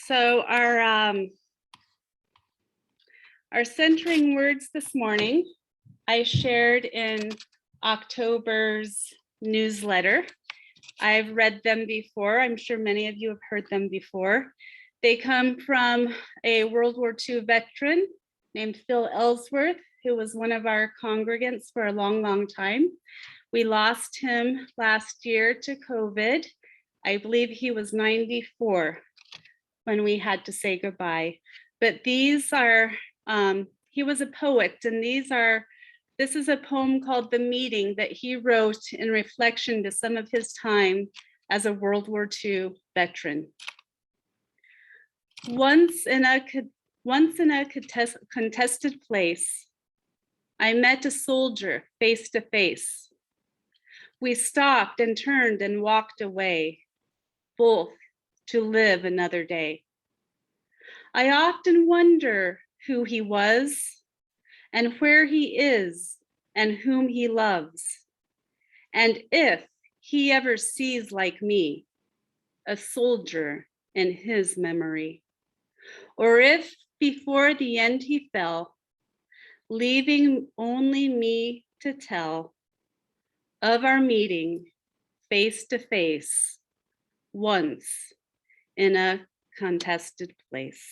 So our centering words this morning, I shared in October's newsletter. I've read them before. I'm sure many of you have heard them before. They come from a World War II veteran named Phil Ellsworth, who was one of our congregants for a long, long time. We lost him last year to COVID. I believe he was 94 when we had to say goodbye. But these are, he was a poet, and this is a poem called The Meeting that he wrote in reflection to some of his time as a World War II veteran. Once in a contested place, I met a soldier face to face. We stopped and turned and walked away, both to live another day. I often wonder who he was and where he is and whom he loves, and if he ever sees like me, a soldier in his memory, or if before the end he fell, leaving only me to tell of our meeting face to face once in a contested place.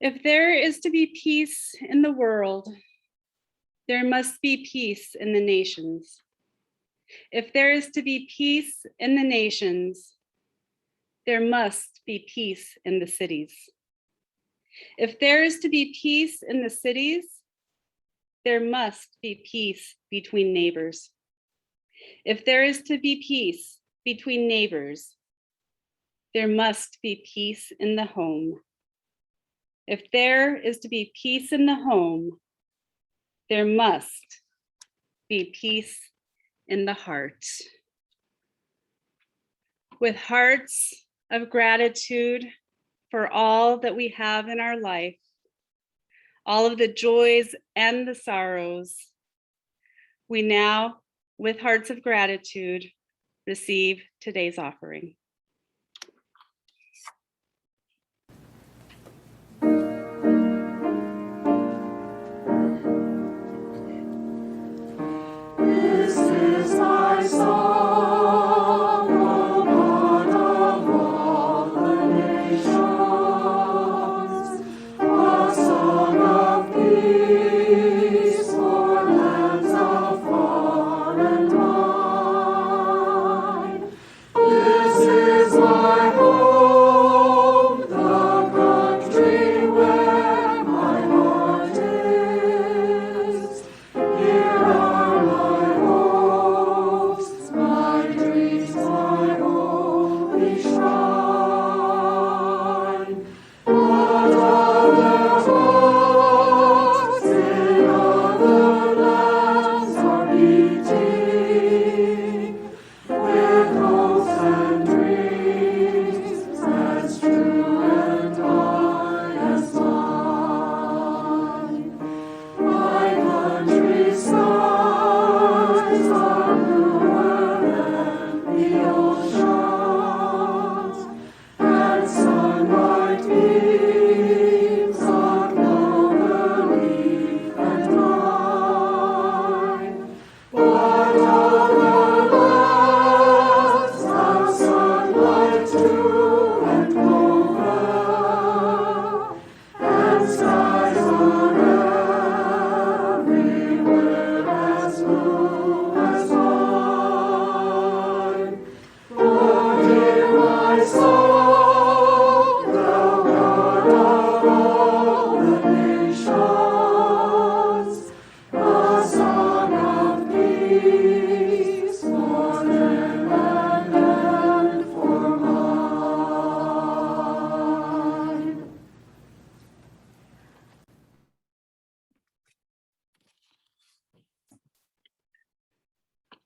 If there is to be peace in the world, there must be peace in the nations. If there is to be peace in the nations, there must be peace in the cities. If there is to be peace in the cities, there must be peace between neighbors. If there is to be peace between neighbors, there must be peace in the home. If there is to be peace in the home, there must be peace in the heart. With hearts of gratitude for all that we have in our life, all of the joys and the sorrows, we now, with hearts of gratitude, receive today's offering. This is my song, O God of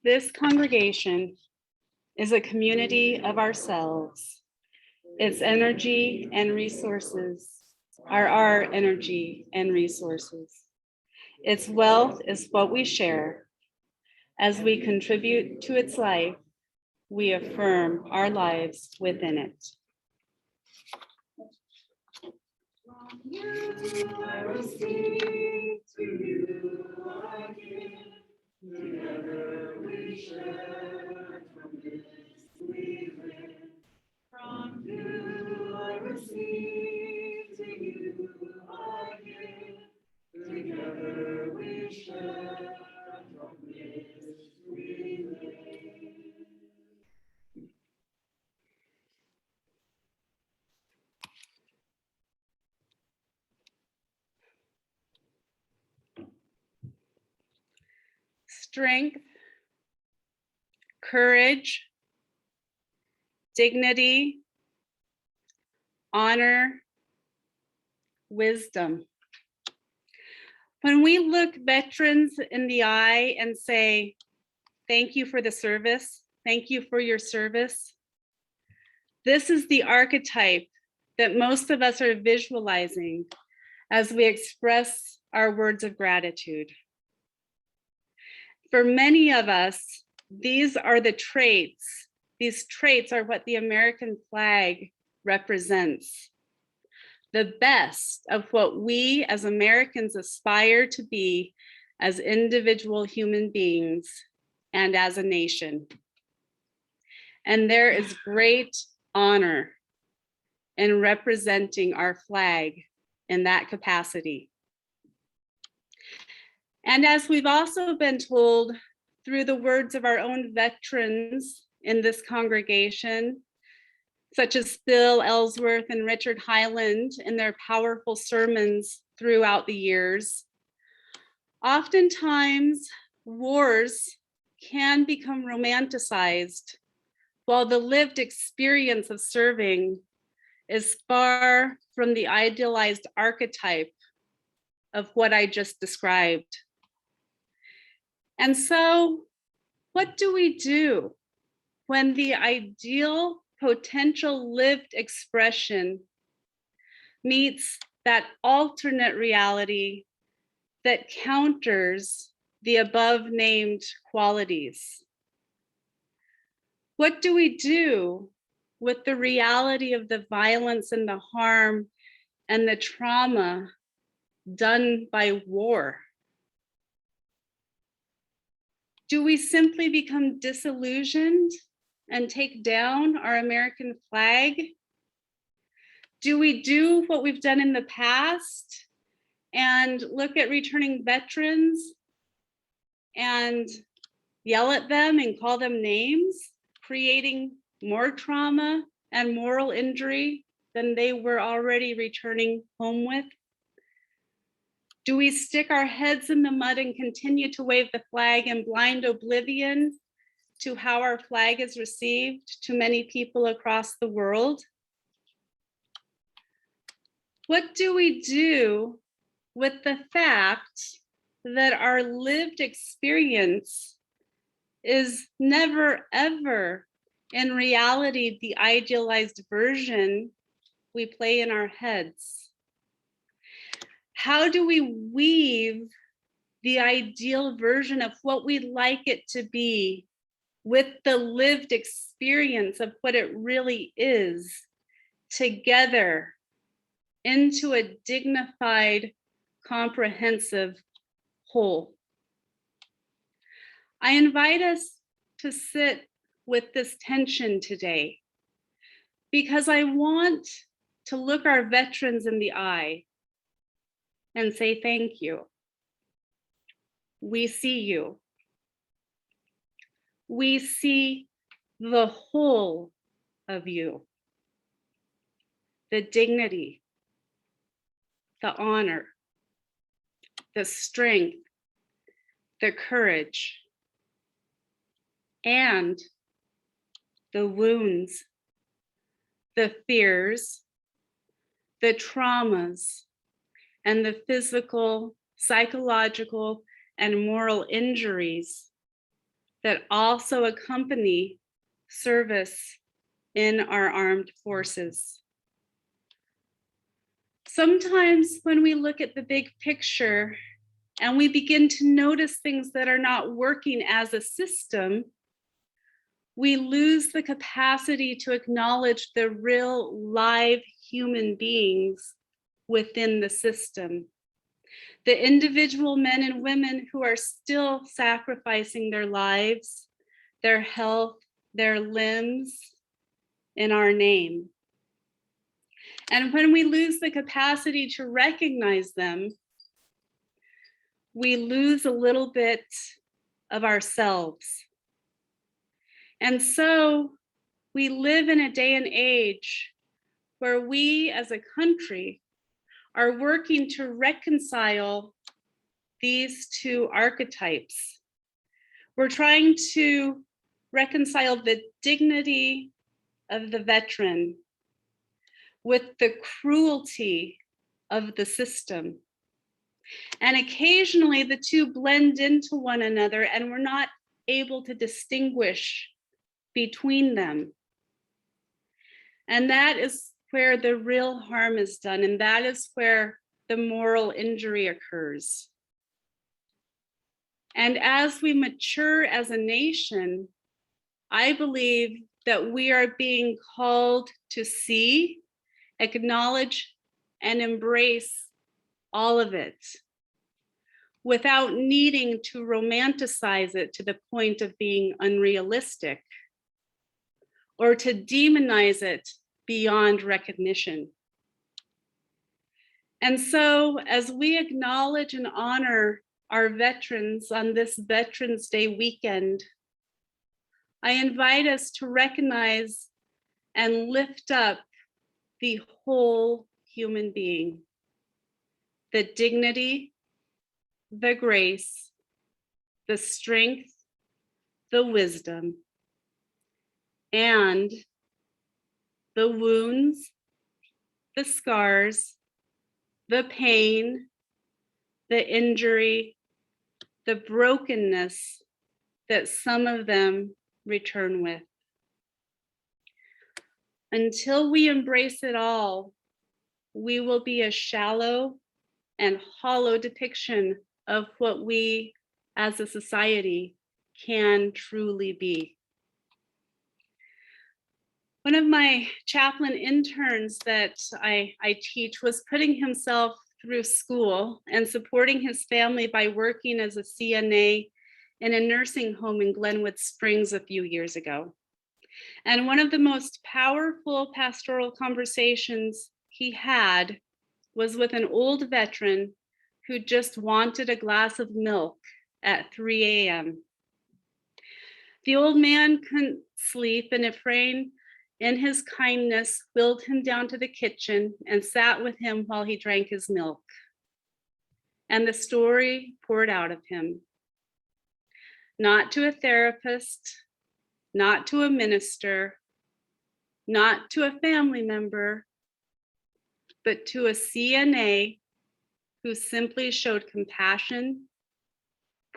This congregation is a community of ourselves. Its energy and resources are our energy and resources. Its wealth is what we share. As we contribute to its life, we affirm our lives within it. From you I receive, to you I give. Together we share, from this we live. From you I receive, to you I give. Together we share, from this we live. Strength, courage, dignity, honor, wisdom. When we look veterans in the eye and say, thank you for the service, thank you for your service, this is the archetype that most of us are visualizing as we express our words of gratitude. For many of us, these are the traits. These traits are what the American flag represents. The best of what we as Americans aspire to be as individual human beings and as a nation. And there is great honor in representing our flag in that capacity. And as we've also been told through the words of our own veterans in this congregation, such as Bill Ellsworth and Richard Highland in their powerful sermons throughout the years, oftentimes wars can become romanticized, while the lived experience of serving is far from the idealized archetype of what I just described. And so, what do we do when the ideal potential lived expression meets that alternate reality that counters the above named qualities? What do we do with the reality of the violence and the harm and the trauma done by war? Do we simply become disillusioned and take down our American flag? Do we do what we've done in the past and look at returning veterans and yell at them and call them names, creating more trauma and moral injury than they were already returning home with? Do we stick our heads in the mud and continue to wave the flag in blind oblivion to how our flag is received to many people across the world? What do we do with the fact that our lived experience is never, ever in reality the idealized version we play in our heads? How do we weave the ideal version of what we'd like it to be with the lived experience of what it really is together into a dignified, comprehensive whole? I invite us to sit with this tension today because I want to look our veterans in the eye and say thank you. We see you. We see the whole of you. The dignity, the honor, the strength, the courage, and the wounds, the fears, the traumas, and the physical, psychological, and moral injuries that also accompany service in our armed forces. Sometimes when we look at the big picture and we begin to notice things that are not working as a system, we lose the capacity to acknowledge the real live human beings within the system. The individual men and women who are still sacrificing their lives, their health, their limbs in our name. And when we lose the capacity to recognize them, we lose a little bit of ourselves. And so we live in a day and age where we as a country are working to reconcile these two archetypes. We're trying to reconcile the dignity of the veteran with the cruelty of the system. And occasionally the two blend into one another and we're not able to distinguish between them. And that is where the real harm is done, and that is where the moral injury occurs. And as we mature as a nation, I believe that we are being called to see, acknowledge, and embrace all of it without needing to romanticize it to the point of being unrealistic or to demonize it beyond recognition. And so as we acknowledge and honor our veterans on this Veterans Day weekend, I invite us to recognize and lift up the whole human being, the dignity, the grace, the strength, the wisdom, and the wounds, the scars, the pain, the injury, the brokenness that some of them return with. Until we embrace it all, we will be a shallow and hollow depiction of what we as a society can truly be. One of my chaplain interns that I teach was putting himself through school and supporting his family by working as a CNA in a nursing home in Glenwood Springs a few years ago. And one of the most powerful pastoral conversations he had was with an old veteran who just wanted a glass of milk at 3 a.m. The old man couldn't sleep, and Ephraim, in his kindness, wheeled him down to the kitchen and sat with him while he drank his milk. And the story poured out of him. Not to a therapist, not to a minister, not to a family member, but to a CNA who simply showed compassion,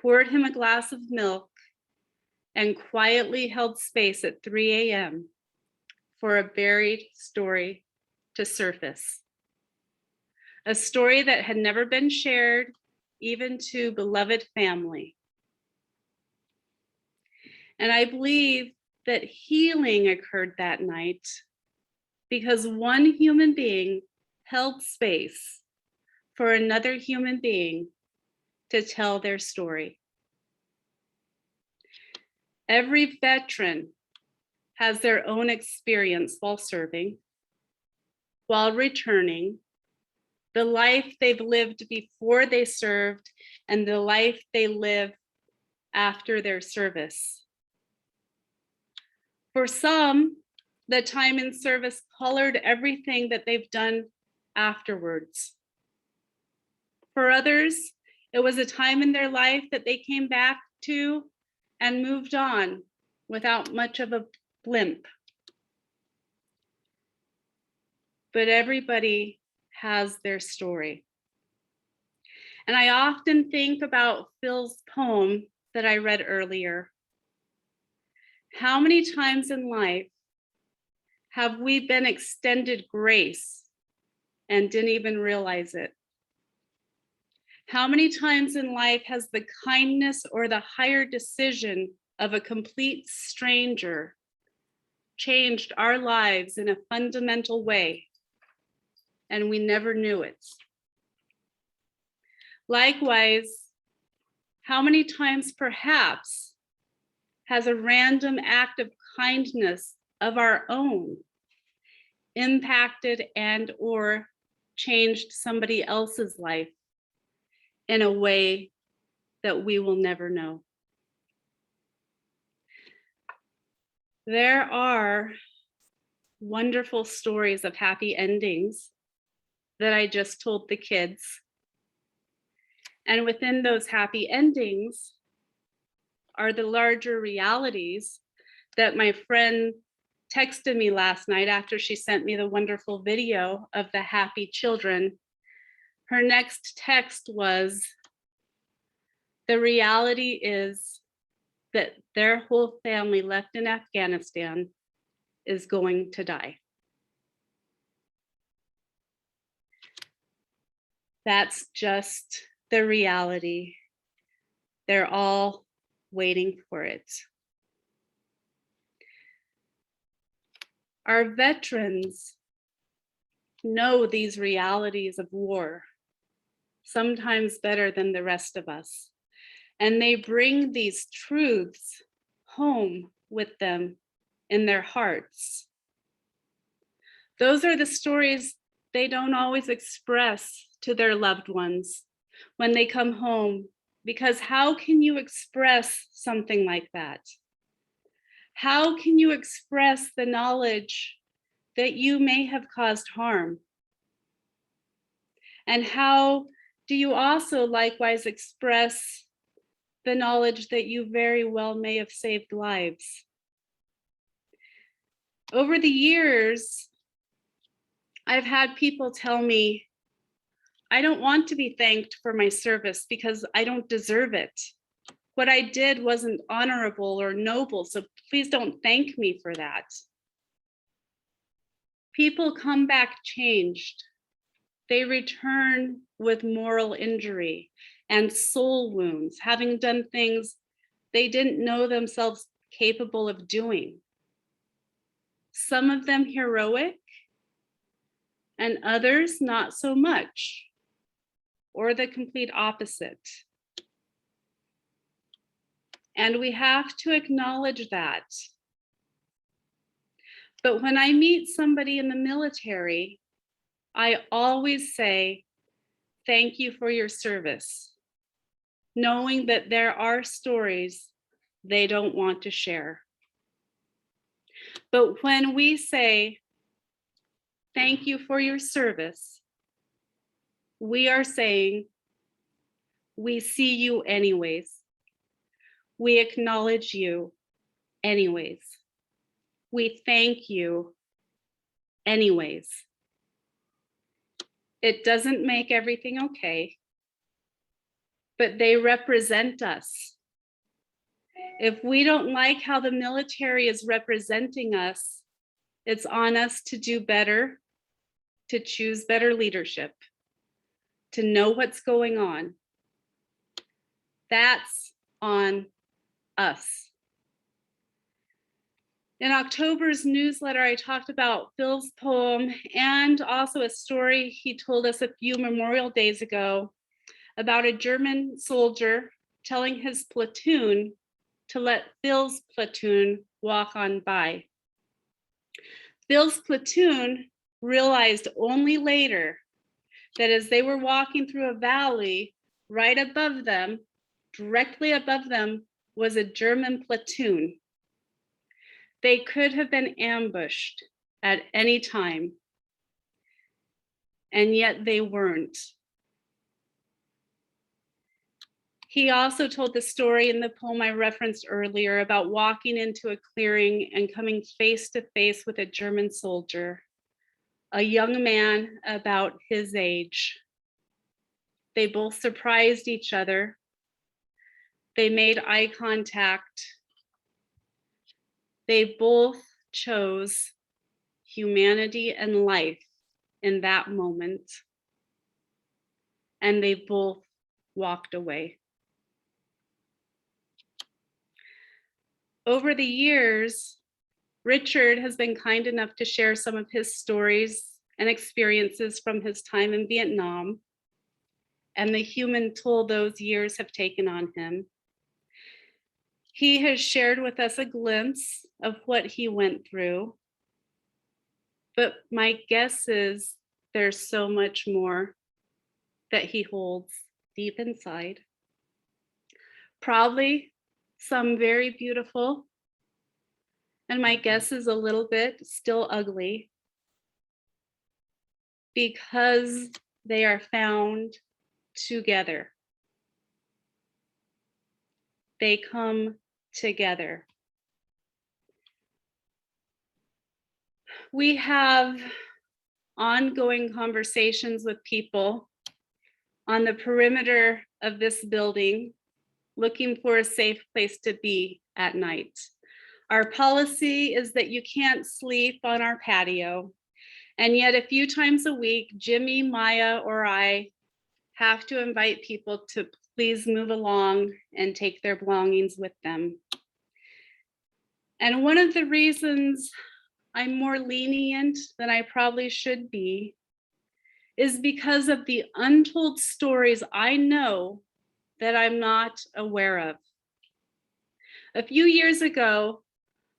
poured him a glass of milk, and quietly held space at 3 a.m. for a buried story to surface. A story that had never been shared, even to beloved family. And I believe that healing occurred that night because one human being held space for another human being to tell their story. Every veteran has their own experience while serving, while returning, the life they've lived before they served, and the life they live after their service. For some, the time in service colored everything that they've done afterwards. For others, it was a time in their life that they came back to and moved on without much of a blimp. But everybody has their story. And I often think about Phil's poem that I read earlier. How many times in life have we been extended grace and didn't even realize it? How many times in life has the kindness or the higher decision of a complete stranger changed our lives in a fundamental way, and we never knew it? Likewise, how many times perhaps has a random act of kindness of our own impacted and or changed somebody else's life in a way that we will never know? There are wonderful stories of happy endings that I just told the kids. And within those happy endings are the larger realities that my friend texted me last night after she sent me the wonderful video of the happy children. Her next text was, the reality is that their whole family left in Afghanistan is going to die. That's just the reality. They're all waiting for it. Our veterans know these realities of war, sometimes better than the rest of us. And they bring these truths home with them in their hearts. Those are the stories they don't always express to their loved ones when they come home, because how can you express something like that? How can you express the knowledge that you may have caused harm? And how do you also likewise express the knowledge that you very well may have saved lives? Over the years, I've had people tell me, I don't want to be thanked for my service because I don't deserve it. What I did wasn't honorable or noble, so please don't thank me for that. People come back changed. They return with moral injury and soul wounds, having done things they didn't know themselves capable of doing. Some of them heroic, and others not so much, or the complete opposite. And we have to acknowledge that. But when I meet somebody in the military, I always say, thank you for your service, knowing that there are stories they don't want to share. But when we say, thank you for your service, we are saying, we see you anyways. We acknowledge you anyways. We thank you anyways. It doesn't make everything okay, but they represent us. If we don't like how the military is representing us, it's on us to do better, to choose better leadership, to know what's going on. That's on us. In October's newsletter, I talked about Phil's poem and also a story he told us a few Memorial Days ago about a German soldier telling his platoon to let Phil's platoon walk on by. Phil's platoon realized only later that as they were walking through a valley, right above them, directly above them, was a German platoon. They could have been ambushed at any time, and yet they weren't. He also told the story in the poem I referenced earlier about walking into a clearing and coming face to face with a German soldier, a young man about his age. They both surprised each other. They made eye contact. They both chose humanity and life in that moment, and they both walked away. Over the years, Richard has been kind enough to share some of his stories and experiences from his time in Vietnam and the human toll those years have taken on him. He has shared with us a glimpse of what he went through, but my guess is there's so much more that he holds deep inside. Probably some very beautiful, and my guess is a little bit still ugly, because they are found together. They come together. We have ongoing conversations with people on the perimeter of this building, looking for a safe place to be at night. Our policy is that you can't sleep on our patio, and yet a few times a week, Jimmy, Maya, or I have to invite people to please move along and take their belongings with them. And one of the reasons I'm more lenient than I probably should be is because of the untold stories I know that I'm not aware of. A few years ago,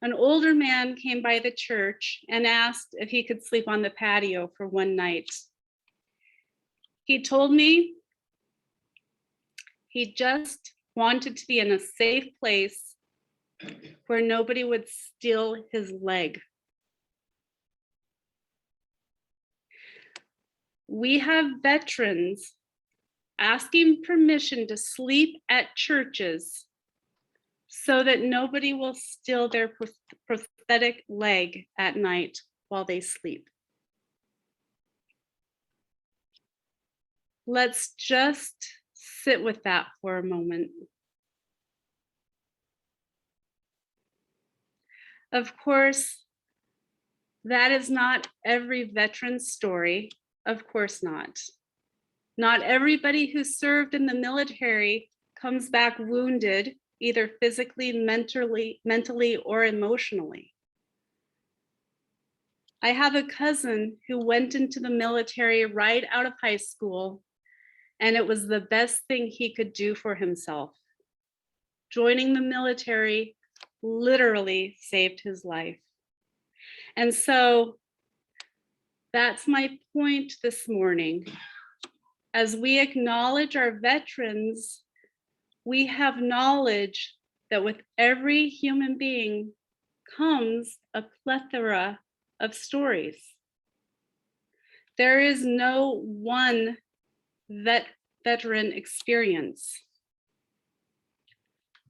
an older man came by the church and asked if he could sleep on the patio for one night. He told me he just wanted to be in a safe place where nobody would steal his leg. We have veterans asking permission to sleep at churches so that nobody will steal their prosthetic leg at night while they sleep. Let's just sit with that for a moment. Of course, that is not every veteran's story. Of course not. Not everybody who served in the military comes back wounded, either physically, mentally, or emotionally. I have a cousin who went into the military right out of high school, and it was the best thing he could do for himself. Joining the military literally saved his life. And so that's my point this morning. As we acknowledge our veterans, we have knowledge that with every human being comes a plethora of stories. There is no one veteran experience.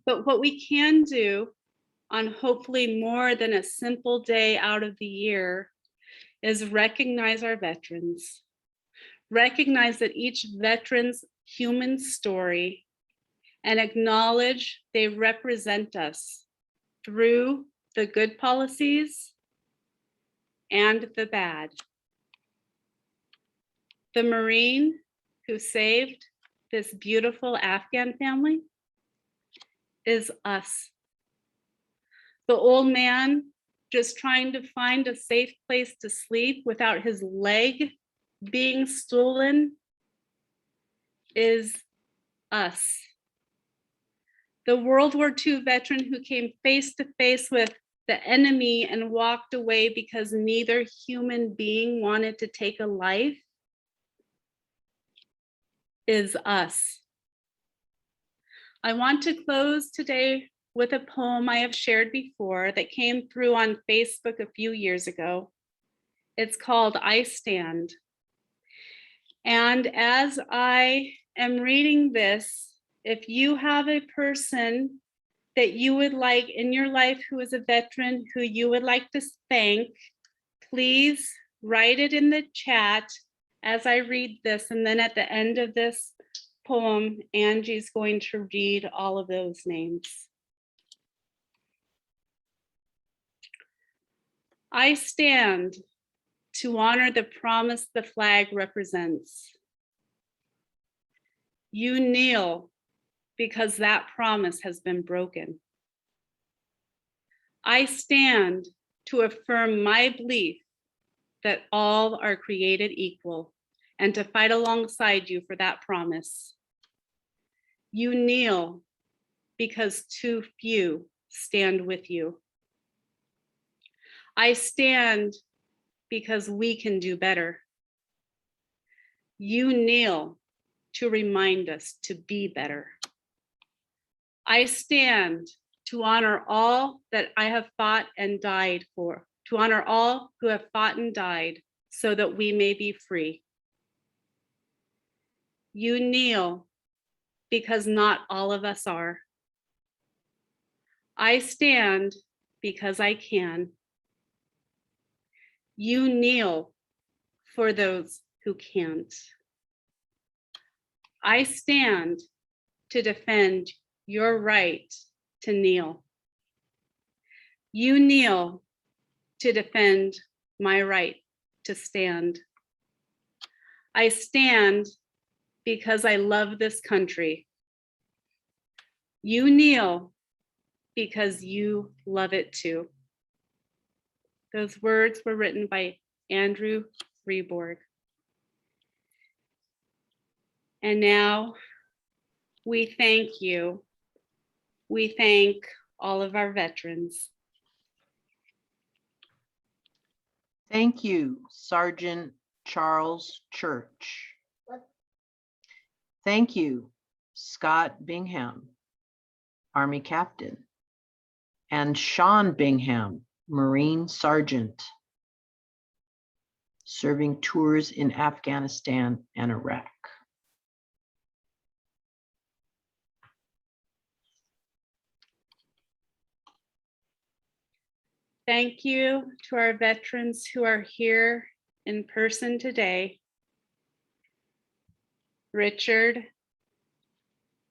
But what we can do on hopefully more than a simple day out of the year is recognize our veterans. Recognize that each veteran's human story and acknowledge they represent us through the good policies and the bad. The Marine who saved this beautiful Afghan family is us. The old man just trying to find a safe place to sleep without his leg being stolen is us. The World War II veteran who came face to face with the enemy and walked away because neither human being wanted to take a life is us. I want to close today with a poem I have shared before that came through on Facebook a few years ago. It's called I Stand. And as I am reading this, if you have a person that you would like in your life who is a veteran who you would like to thank, please write it in the chat as I read this. And then at the end of this poem, Angie's going to read all of those names. I stand to honor the promise the flag represents. You kneel because that promise has been broken. I stand to affirm my belief that all are created equal and to fight alongside you for that promise. You kneel because too few stand with you. I stand because we can do better. You kneel to remind us to be better. I stand to honor all that I have fought and died for, to honor all who have fought and died so that we may be free. You kneel because not all of us are. I stand because I can. You kneel for those who can't. I stand to defend your right to kneel. You kneel to defend my right to stand. I stand because I love this country. You kneel because you love it too. Those words were written by Andrew Reborg. And now we thank you. We thank all of our veterans. Thank you, Sergeant Charles Church. Thank you, Scott Bingham, Army Captain, and Sean Bingham, Marine Sergeant, serving tours in Afghanistan and Iraq. Thank you to our veterans who are here in person today. Richard,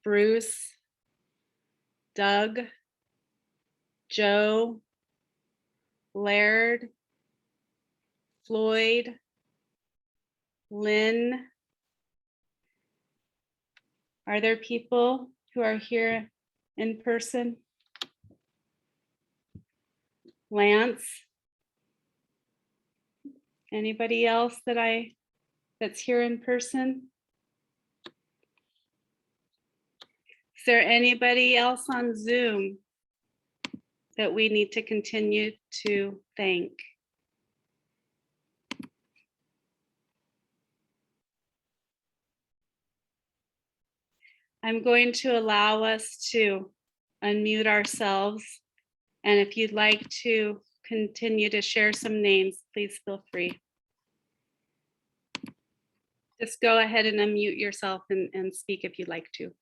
Bruce, Doug, Joe, Laird, Floyd, Lynn. Are there people who are here in person? Lance? Anybody else that's here in person? Is there anybody else on Zoom that we need to continue to thank? I'm going to allow us to unmute ourselves. And if you'd like to continue to share some names, please feel free. Just go ahead and unmute yourself and speak if you'd like to.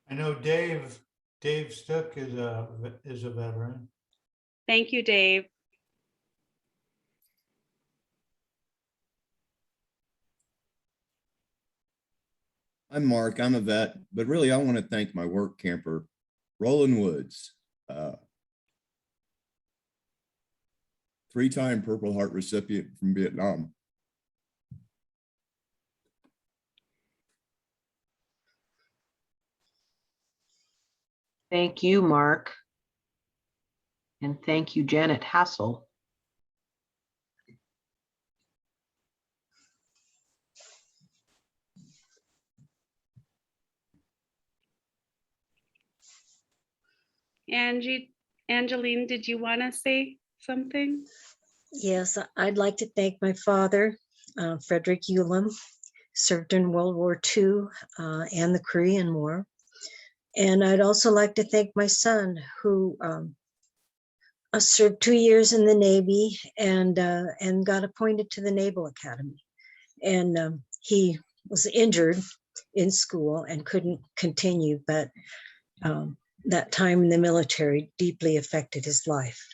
I know Dave Stuck is a veteran. Thank you, Dave. I'm Mark, I'm a vet, but really I want to thank my work camper, Roland Woods, 3-time Purple Heart recipient from Vietnam. Thank you, Mark. And thank you, Janet Hassel. Angeline, did you want to say something? Yes, I'd like to thank my father, Frederick Ulam, served in World War II and the Korean War. And I'd also like to thank my son, who served 2 years in the Navy and got appointed to the Naval Academy. And he was injured in school and couldn't continue, but that time in the military deeply affected his life.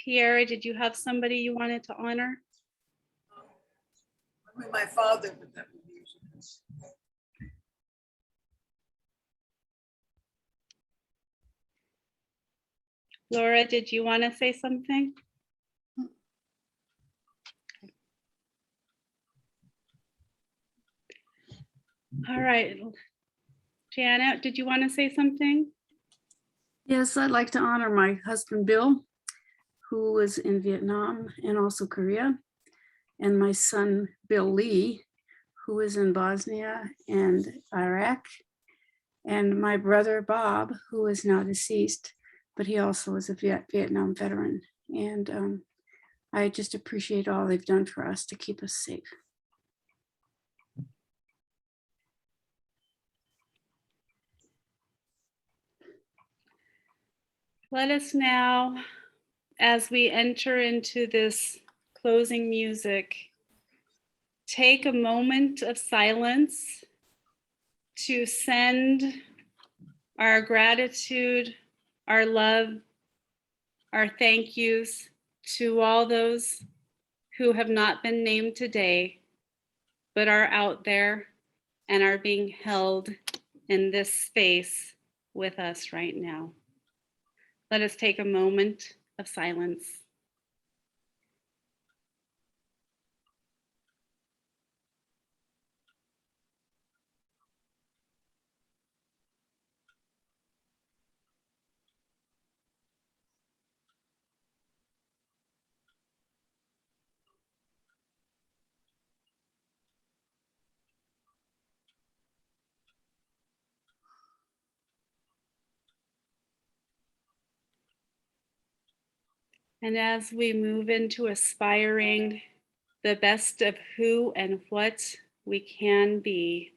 Pierre, did you have somebody you wanted to honor? I mean, my father, but that would be Laura, did you want to say something? All right. Janet, did you want to say something? Yes, I'd like to honor my husband, Bill, who was in Vietnam and also Korea, and my son, Bill Lee, who is in Bosnia and Iraq, and my brother, Bob, who is now deceased, but he also was a Vietnam veteran. And I just appreciate all they've done for us to keep us safe. Let us now, as we enter into this closing music, take a moment of silence to send our gratitude, our love, our thank yous to all those who have not been named today, but are out there and are being held in this space with us right now. Let us take a moment of silence. And as we move into aspiring the best of who and what we can be,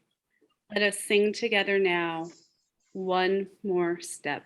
let us sing together now, one more step.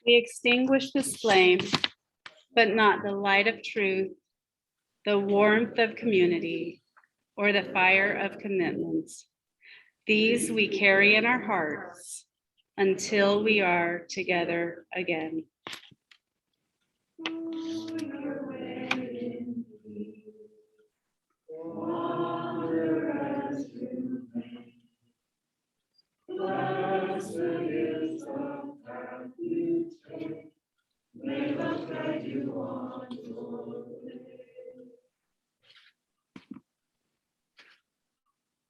We extinguish this flame, but not the light of truth, the warmth of community, or the fire of commitment. These we carry in our hearts until we are together again. Blessed is the path you take, may the guide you on toward